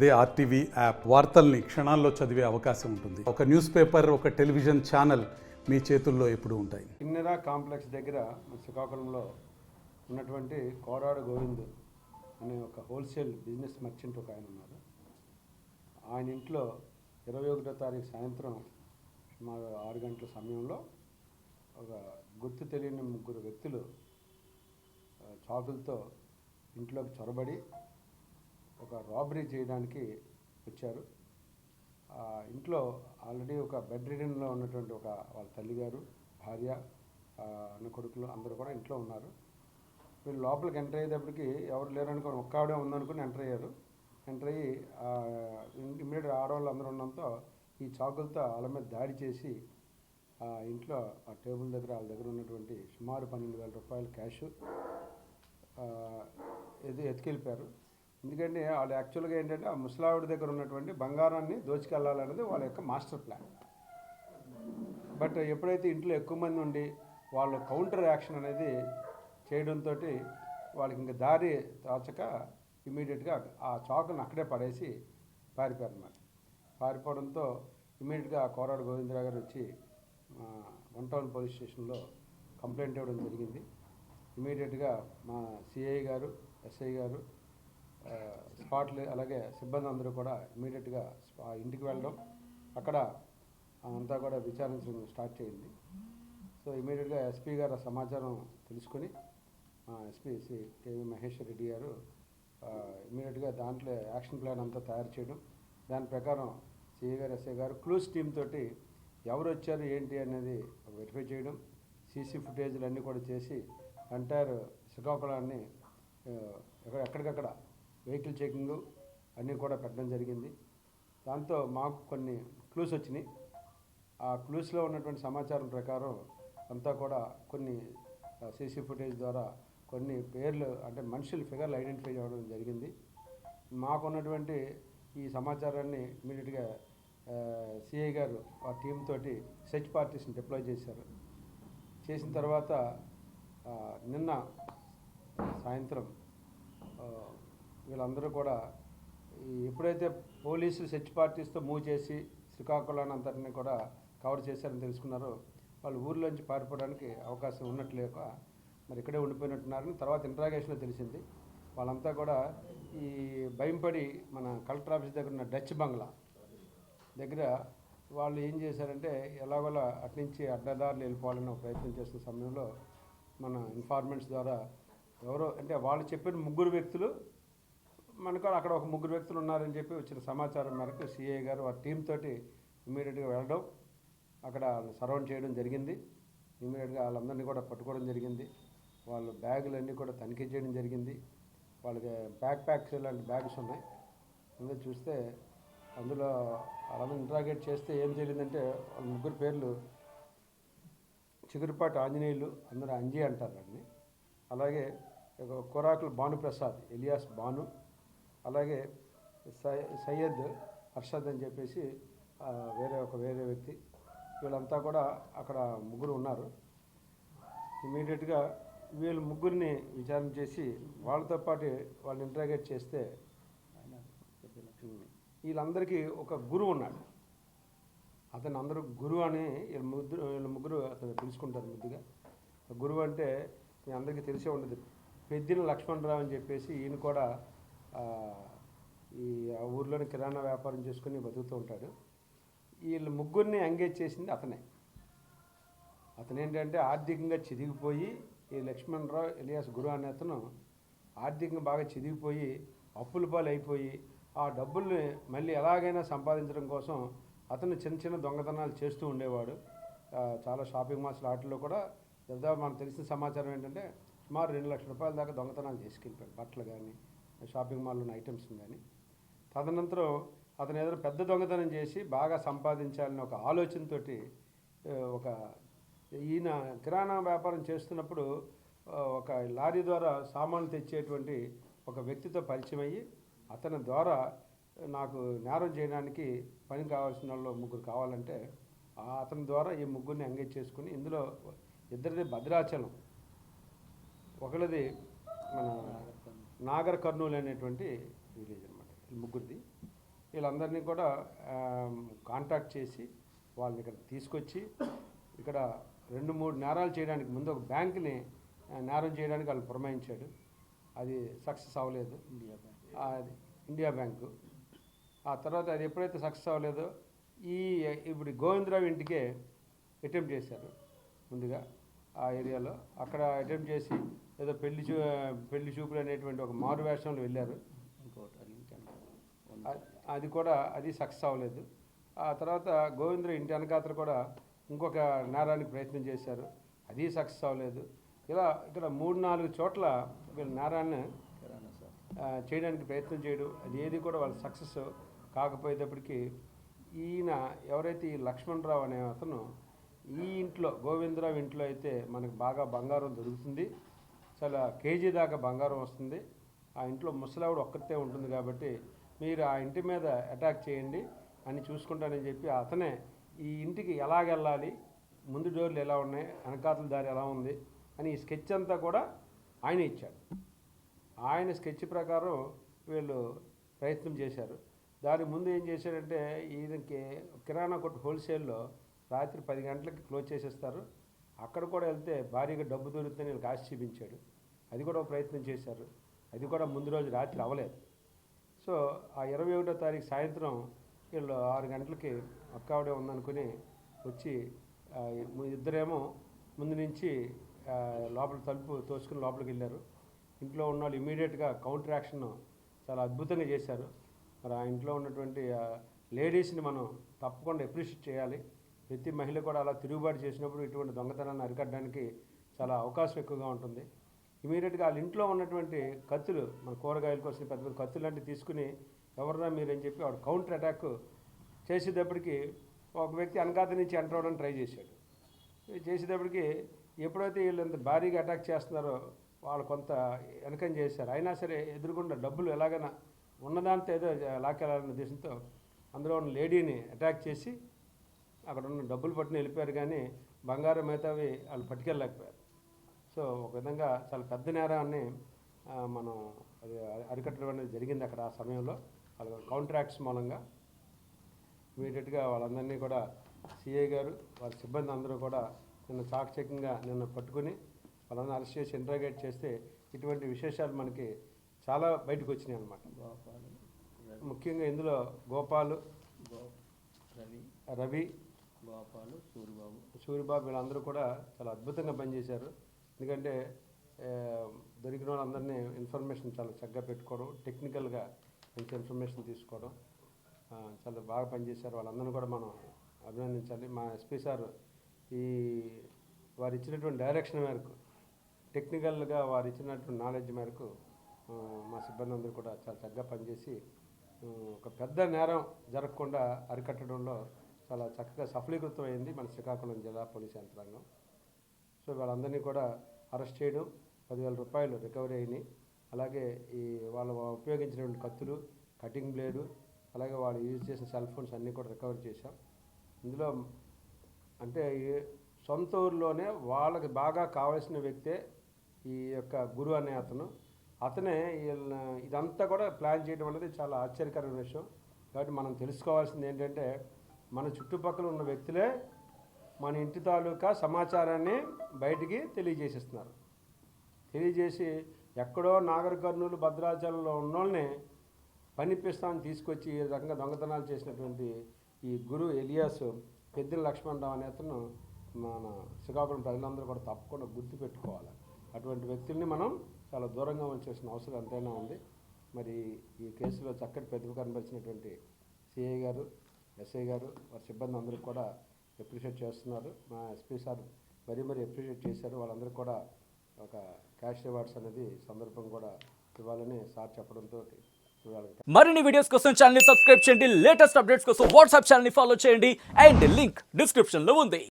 అదే RTV app వార్తల్ని క్షణాల్లో చదివే అవకాశం ఉంటుంది. ఒక న్యూస్ పేపర్, ఒక టెలివిజన్ ఛానల్ మీ చేతుల్లో ఎప్పుడూ ఉంటాయి. కిన్నెరా కాంప్లెక్స్ దగ్గర శ్రీకాకుళంలో ఉన్నటువంటి కోరాడు గోవింద్ అనే ఒక హోల్సేల్ బిజినెస్ మర్చెంట్ ఒక ఆయన ఉన్నారు. ఆయన ఇంట్లో 21వ తారీఖు సాయంత్రం సుమారు 6 గంటల సమయంలో ఒక గుర్తు తెలియని 3 వ్యక్తులు చాకులతో ఇంట్లోకి చొరబడి ఒక రాబరీ చేయడానికి వచ్చారు. ఇంట్లో ఆల్రెడీ ఒక బెడ్ రిడన్లో ఉన్నటువంటి ఒక వాళ్ళ తల్లిగారు, భార్య, అన్న కొడుకులు అందరూ కూడా ఇంట్లో ఉన్నారు. వీళ్ళు లోపలికి ఎంటర్ అయ్యేటప్పటికి ఎవరు లేరనుకొని ఒక్క ఆవిడే ఉందనుకుని ఎంటర్ అయ్యారు. ఎంటర్ అయ్యి ఇమ్మీడియట్ ఆడవాళ్ళు అందరూ ఉండడంతో ఈ చాకులతో వాళ్ళ మీద దాడి చేసి ఇంట్లో ఆ టేబుల్ దగ్గర వాళ్ళ దగ్గర ఉన్నటువంటి సుమారు 12,000 రూపాయలు క్యాష్ ఎత్తుకెళ్ళిపోయారు. ఎందుకంటే వాళ్ళు యాక్చువల్గా ఏంటంటే ఆ ముసలావిడ దగ్గర ఉన్నటువంటి బంగారాన్ని దోచుకెళ్ళాలనేది వాళ్ళ యొక్క మాస్టర్ ప్లాన్. బట్ ఎప్పుడైతే ఇంట్లో ఎక్కువ మంది ఉండి వాళ్ళు కౌంటర్ యాక్షన్ అనేది చేయడంతో వాళ్ళకి ఇంకా దారి తాచక ఇమీడియట్గా ఆ చాకులను అక్కడే పడేసి పారిపోయారు అన్నమాట. పారిపోవడంతో ఇమీడియట్గా కోరాడు గోవిందరావు గారు వచ్చి 1 టౌన్ పోలీస్ స్టేషన్లో కంప్లైంట్ ఇవ్వడం జరిగింది. ఇమీడియట్గా మా సిఐ గారు, ఎస్ఐ గారు, స్పాట్లు అలాగే సిబ్బంది అందరూ కూడా ఇమీడియట్గా ఇంటికి వెళ్ళడం, అక్కడ అంతా కూడా విచారించడం స్టార్ట్ చేయింది. సో ఇమీడియట్గా ఎస్పీ గారు సమాచారం తెలుసుకొని ఎస్పీ శ్రీ కేవీ మహేశ్వర్ రెడ్డి గారు ఇమీడియట్గా దాంట్లో యాక్షన్ ప్లాన్ అంతా తయారు చేయడం, దాని ప్రకారం సిఐ గారు, ఎస్ఐ గారు క్లూస్ టీమ్ తోటి ఎవరు వచ్చారు ఏంటి అనేది వెరిఫై చేయడం, సీసీ ఫుటేజ్లు అన్నీ కూడా చేసి ఎంటైర్ శ్రీకాకుళాన్ని ఎక్కడికక్కడ వెహికల్ చెకింగ్ అన్నీ కూడా పెట్టడం జరిగింది. దాంతో మాకు కొన్ని క్లూస్ వచ్చినాయి. ఆ క్లూస్లో ఉన్నటువంటి సమాచారం ప్రకారం అంతా కూడా కొన్ని సీసీ ఫుటేజ్ ద్వారా కొన్ని పేర్లు అంటే మనుషుల ఫిగర్లు ఐడెంటిఫై చేయడం జరిగింది. మాకున్నటువంటి ఈ సమాచారాన్ని ఇమీడియట్గా సిఐ గారు ఆ టీమ్ తోటి సెర్చ్ పార్టీస్ని డిప్లాయ్ చేశారు. చేసిన తర్వాత నిన్న సాయంత్రం వీళ్ళందరూ కూడా ఎప్పుడైతే పోలీసులు సెర్చ్ పార్టీస్తో మూవ్ చేసి శ్రీకాకుళాన్ని అంతటిని కూడా కవర్ చేశారని తెలుసుకున్నారో వాళ్ళు ఊర్లోంచి పారిపోవడానికి అవకాశం ఉన్నట్లేక మరి ఇక్కడే ఉండిపోయినట్టున్నారని తర్వాత ఇంట్రాగేషన్లో తెలిసింది. వాళ్ళంతా కూడా ఈ భయంపడి మన కలెక్టర్ ఆఫీస్ దగ్గర ఉన్న డచ్ బంగ్లా దగ్గర వాళ్ళు ఏం చేశారంటే ఎలాగోలా అట్నుంచి అడ్డదారులు వెళ్ళిపోవాలని ప్రయత్నం చేస్తున్న సమయంలో మన ఇన్ఫార్మెంట్స్ ద్వారా ఎవరో అంటే వాళ్ళు చెప్పిన 3 వ్యక్తులు మనకు అక్కడ ఒక 3 వ్యక్తులు ఉన్నారని చెప్పి వచ్చిన సమాచారం మేరకు సిఐ గారు ఆ టీం తోటి ఇమీడియట్గా వెళ్ళడం, అక్కడ సరౌండ్ చేయడం జరిగింది. ఇమీడియట్గా వాళ్ళందరినీ కూడా పట్టుకోవడం జరిగింది. వాళ్ళ బ్యాగులన్నీ కూడా తనిఖీ చేయడం జరిగింది. వాళ్ళకి ప్యాక్స్ లాంటి బ్యాగ్స్ ఉన్నాయి. అందులో చూస్తే అందులో వాళ్ళందరూ ఇంట్రాగేట్ చేస్తే ఏం తెలియదంటే వాళ్ళ 3 పేర్లు చిగురుపాటి ఆంజనేయులు, అందరూ అంజీ అంటారు వాడిని, అలాగే కొరాకుల భానుప్రసాద్ ఎలియాస్ భాను, అలాగే సయ్యద్ అర్షద్ అని చెప్పేసి వేరే వ్యక్తి. వీళ్ళంతా కూడా అక్కడ 3 ఉన్నారు. ఇమీడియట్గా వీళ్ళు 3ని విచారణ చేసి వాళ్ళతో పాటు వాళ్ళని ఇంట్రాగేట్ చేస్తే వీళ్ళందరికీ ఒక గురువు ఉన్నాడు. అతను అందరూ గురువు అని వీళ్ళ ముగ్గురు అతను తెలుసుకుంటారు. ముద్దుగా గురువు అంటే మీ అందరికీ తెలిసే ఉండదు, పెద్దిన లక్ష్మణరావు అని చెప్పేసి ఈయన కూడా ఈ ఊర్లోని కిరాణా వ్యాపారం చేసుకుని బతుకుతూ ఉంటాడు. వీళ్ళు 3ని ఎంగేజ్ చేసింది అతనే. అతనేంటంటే ఆర్థికంగా చిదిగిపోయి ఈ లక్ష్మణరావు ఎలియాస్ గురు అనే అతను ఆర్థికంగా బాగా చిదిగిపోయి అప్పుల పాలు అయిపోయి ఆ డబ్బుల్ని మళ్ళీ ఎలాగైనా సంపాదించడం కోసం అతను చిన్న దొంగతనాలు చేస్తూ ఉండేవాడు. చాలా షాపింగ్ మాల్స్ వాటిల్లో కూడా దాదాపు మనకు తెలిసిన సమాచారం ఏంటంటే సుమారు 2 లక్షల రూపాయల దాకా దొంగతనాలు చేసుకెళ్ళిపోయాడు, బట్టలు కానీ షాపింగ్ మాల్లో ఉన్న ఐటమ్స్ కానీ. తదనంతరం అతను ఏదైనా పెద్ద దొంగతనం చేసి బాగా సంపాదించాలని ఒక ఆలోచనతోటి ఈయన కిరాణా వ్యాపారం చేస్తున్నప్పుడు ఒక లారీ ద్వారా సామాన్లు తెచ్చేటువంటి ఒక వ్యక్తితో పరిచయం అయ్యి అతని ద్వారా నాకు నేరం చేయడానికి పని కావాల్సిన వాళ్ళు 3 కావాలంటే అతని ద్వారా ఈ 3ని ఎంగేజ్ చేసుకుని ఇందులో ఇద్దరిది భద్రాచలం, ఒకరిది మన నాగర్ కర్నూలు అనేటువంటి విలేజ్ అనమాట, 3ది. వీళ్ళందరినీ కూడా కాంటాక్ట్ చేసి వాళ్ళని ఇక్కడ తీసుకొచ్చి ఇక్కడ 2-3 నేరాలు చేయడానికి ముందు ఒక బ్యాంకుని నేరం చేయడానికి వాళ్ళు పురమాయించాడు. అది సక్సెస్ అవ్వలేదు. అది ఇండియా బ్యాంకు. ఆ తర్వాత అది ఎప్పుడైతే సక్సెస్ అవ్వలేదో ఇప్పుడు గోవిందరావు ఇంటికే అటెంప్ట్ చేశారు. ముందుగా ఆ ఏరియాలో అక్కడ అటెంప్ట్ చేసి ఏదో పెళ్లి చూపులు అనేటువంటి ఒక మారు వేషంలో వెళ్ళారు. అది సక్సెస్ అవ్వలేదు. ఆ తర్వాత గోవిందరావు ఇంటి వెనకాతలు కూడా ఇంకొక నేరానికి ప్రయత్నం చేశారు. అది సక్సెస్ అవ్వలేదు. ఇలా ఇక్కడ 3-4 చోట్ల వీళ్ళు నేరాన్ని చేయడానికి ప్రయత్నం చేయడం, అది ఏది కూడా వాళ్ళు సక్సెస్ కాకపోయేటప్పటికీ ఈయన ఎవరైతే ఈ లక్ష్మణరావు అనే అతను ఈ ఇంట్లో గోవిందరావు ఇంట్లో అయితే మనకు బాగా బంగారం దొరుకుతుంది, చాలా కేజీ దాకా బంగారం వస్తుంది. ఆ ఇంట్లో ముసలావిడ ఒక్కతే ఉంటుంది కాబట్టి మీరు ఆ ఇంటి మీద అటాక్ చేయండి అని చూసుకుంటానని చెప్పి అతనే ఈ ఇంటికి ఎలాగెళ్ళాలి, ముందు డోర్లు ఎలా ఉన్నాయి, వెనకాతల దారి ఎలా ఉంది అని ఈ స్కెచ్ అంతా కూడా ఆయన ఇచ్చాడు. ఆయన స్కెచ్ ప్రకారం వీళ్ళు ప్రయత్నం చేశారు. దాని ముందు ఏం చేశారంటే ఈయనకి కిరాణా కొట్టు హోల్సేల్లో రాత్రి 10 గంటలకి క్లోజ్ చేసేస్తారు. అక్కడ కూడా వెళ్తే భారీగా డబ్బు దొరుకుతుందని వీళ్ళకి ఆశ చూపించాడు. అది కూడా ప్రయత్నం చేశారు. అది కూడా ముందు రోజు రాత్రి అవ్వలేదు. సో ఆ 21వ తారీఖు సాయంత్రం వీళ్ళు 6 గంటలకి అక్కావిడే ఉందనుకుని వచ్చి ఇద్దరేమో ముందు నుంచి లోపల తలుపు తోసుకుని లోపలికి వెళ్ళారు. ఇంట్లో ఉన్న వాళ్ళు ఇమీడియట్గా కౌంటర్ యాక్షన్ చాలా అద్భుతంగా చేశారు. మరి ఆ ఇంట్లో ఉన్నటువంటి లేడీస్ని మనం తప్పకుండా అప్రిషియేట్ చేయాలి. ప్రతి మహిళ కూడా అలా తిరుగుబాటు చేసినప్పుడు ఇటువంటి దొంగతనాన్ని అరికట్టడానికి చాలా అవకాశం ఎక్కువగా ఉంటుంది. ఇమీడియట్గా వాళ్ళ ఇంట్లో ఉన్నటువంటి కత్తులు, మన కూరగాయల కోసం పెద్ద పెద్ద కత్తులు లాంటివి తీసుకుని ఎవరన్నా మీరని చెప్పి వాడు కౌంటర్ అటాక్ చేసేటప్పటికి ఒక వ్యక్తి వెనకాత నుంచి ఎంటర్ అవ్వడానికి ట్రై చేశాడు. చేసేటప్పటికి ఎప్పుడైతే వీళ్ళు ఇంత భారీగా అటాక్ చేస్తున్నారో వాళ్ళు కొంత వెనకం చేశారు. అయినా సరే ఎదురుకుండా డబ్బులు ఎలాగైనా ఉన్నదాంతో ఏదో లాక్కెళ్ళాలనే ఉద్దేశంతో అందులో ఉన్న లేడీని అటాక్ చేసి అక్కడ ఉన్న డబ్బులు పట్టుకుని వెళ్ళిపోయారు. కానీ బంగారం మిగతావి వాళ్ళు పట్టుకెళ్ళలేకపోయారు. సో ఒక విధంగా చాలా పెద్ద నేరాన్ని మనం అది అరికట్టడం అనేది జరిగింది అక్కడ ఆ సమయంలో. వాళ్ళ కాంట్రాక్ట్స్ మూలంగా ఇమీడియట్గా వాళ్ళందరినీ కూడా సిఐ గారు వారి సిబ్బంది అందరూ కూడా నిన్న చాకచక్యంగా పట్టుకుని వాళ్ళందరూ అరెస్ట్ చేసి ఇంట్రాగేట్ చేస్తే ఇటువంటి విశేషాలు మనకి చాలా బయటకు వచ్చినాయి అన్నమాట. ముఖ్యంగా ఇందులో గోపాలు, రవి, సూరిబాబు వీళ్ళందరూ కూడా చాలా అద్భుతంగా పనిచేశారు. ఎందుకంటే దొరికిన వాళ్ళందరినీ ఇన్ఫర్మేషన్ చాలా చక్కగా పెట్టుకోవడం, టెక్నికల్గా మంచి ఇన్ఫర్మేషన్ తీసుకోవడం చాలా బాగా పనిచేశారు. వాళ్ళందరినీ కూడా మనం అభినందించాలి. మా ఎస్పీ సార్ వారు ఇచ్చినటువంటి డైరెక్షన్ మేరకు, టెక్నికల్గా వారు ఇచ్చినటువంటి నాలెడ్జ్ మేరకు మా సిబ్బంది అందరూ కూడా చాలా చక్కగా పనిచేసి ఒక పెద్ద నేరం జరగకుండా అరికట్టడంలో చాలా చక్కగా సఫలీకృతం అయింది మన శ్రీకాకుళం జిల్లా పోలీస్ యంత్రాంగం. సో వాళ్ళందరినీ కూడా అరెస్ట్ చేయడం, 10,000 రూపాయలు రికవరీ అయినాయి. అలాగే వాళ్ళు ఉపయోగించినటువంటి కత్తులు, కటింగ్ బ్లేడు, అలాగే వాళ్ళు యూజ్ చేసిన సెల్ ఫోన్స్ అన్నీ కూడా రికవరీ చేశాం. ఇందులో అంటే సొంత ఊరిలోనే వాళ్ళకి బాగా కావాల్సిన వ్యక్తే ఈ యొక్క గురు అనే అతనే ఇదంతా కూడా ప్లాన్ చేయడం అనేది చాలా ఆశ్చర్యకరమైన విషయం. కాబట్టి మనం తెలుసుకోవాల్సింది ఏంటంటే మన చుట్టుపక్కల ఉన్న వ్యక్తులే మన ఇంటి తాలూకా సమాచారాన్ని బయటికి తెలియజేసేస్తున్నారు. తెలియజేసి ఎక్కడో నాగర్ కర్నూలు, భద్రాచలంలో ఉన్నోళ్ళని పనిపిస్తామని తీసుకొచ్చి ఈ రకంగా దొంగతనాలు చేసినటువంటి ఈ గురు ఎలియాస్ పెద్దిన లక్ష్మణరావు అనే అతను మన శ్రీకాకుళం ప్రజలందరూ కూడా తప్పకుండా గుర్తుపెట్టుకోవాలి. అటువంటి వ్యక్తుల్ని మనం చాలా దూరంగా ఉంచాల్సిన అవసరం ఎంతైనా ఉంది. మరి ఈ కేసులో చక్కటి ప్రతిభ కనబరిచినటువంటి సిఐ గారు, ఎస్ఐ గారు, వారి సిబ్బంది అందరికీ కూడా అప్రిషియేట్ చేస్తున్నారు. మా ఎస్పీ సార్ మరీ అప్రిషియేట్ చేశారు. వాళ్ళందరికీ కూడా ఒక క్యాష్ రివార్డ్స్ అనేది సందర్భం కూడా ఇవ్వాలని సార్ చెప్పడంతో మరిన్ని వీడియోస్ కోసం ఛానల్ ని సబ్స్క్రైబ్ చేయండి. లేటెస్ట్ అప్డేట్స్ కోసం వాట్సాప్ ఛానల్ ని ఫాలో చేయండి. అండ్ లింక్ డిస్క్రిప్షన్ లో ఉంది.